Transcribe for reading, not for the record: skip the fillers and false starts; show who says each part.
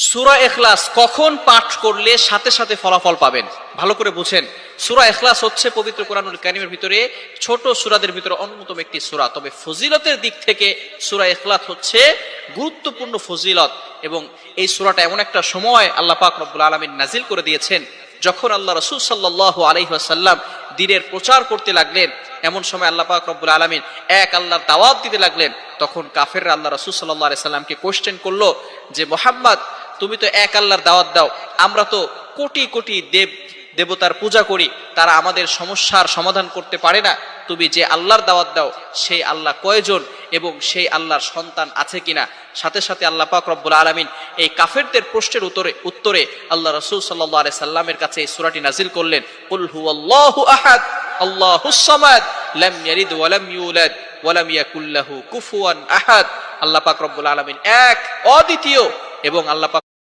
Speaker 1: সূরা ইখলাস কখন পাঠ করলে সাথে সাথে ফলাফল পাবেন? ভালো করে বুঝেন। সূরা ইখলাস হচ্ছে পবিত্র কোরআনুল কারীমের ভিতরে ছোট সূরাদের ভিতরে অন্যতম একটি সূরা। তবে ফজিলতের দিক থেকে সূরা ইখলাস হচ্ছে গুরুত্বপূর্ণ ফজিলত, এবং এই সূরাটা এমন একটা সময় আল্লাহ পাক রব্বুল আলামিন নাজিল করে দিয়েছেন যখন আল্লাহ রাসূল সাল্লাল্লাহু আলাইহি ওয়াসাল্লাম দ্বীনের প্রচার করতে লাগলেন। এমন সময় আল্লাহ পাক রব্বুল আলামিন এক আল্লাহর দাওয়াত দিতে লাগলেন। তখন কাফেররা আল্লাহ রাসূল সাল্লাল্লাহু আলাইহি সাল্লামকে কোশ্চেন করলো যে, মুহাম্মদ, তুমি তো এক আল্লাহর দাওয়াত দাও, আমরা তো কোটি কোটি দেবতার পূজা করি, তারা আমাদের সমস্যার সমাধান করতে পারে না। তুমি যে আল্লাহর দাওয়াত দাও সেই আল্লাহ কয়জন এবং সেই আল্লাহর সন্তান আছে কিনা? সাথে সাথে আল্লাহ পাক রব্বুল আলামিন এই কাফেরদের প্রশ্নের উত্তরে আল্লাহ রাসূল সাল্লাল্লাহু আলাইহি সাল্লামের কাছে এই সূরাটি নাজিল করলেন, কুল হুয়াল্লাহু আহাদ আল্লাহুস সামাদ লাম ইয়ালিদ ওয়া লাম ইউলাদ ওয়া লাম ইয়াকুল লাহু কুফুয়ান আহাদ। আল্লাহ পাক রব্বুল আলামিন এক, অদ্বিতীয়, এবং আল্লাহ পাক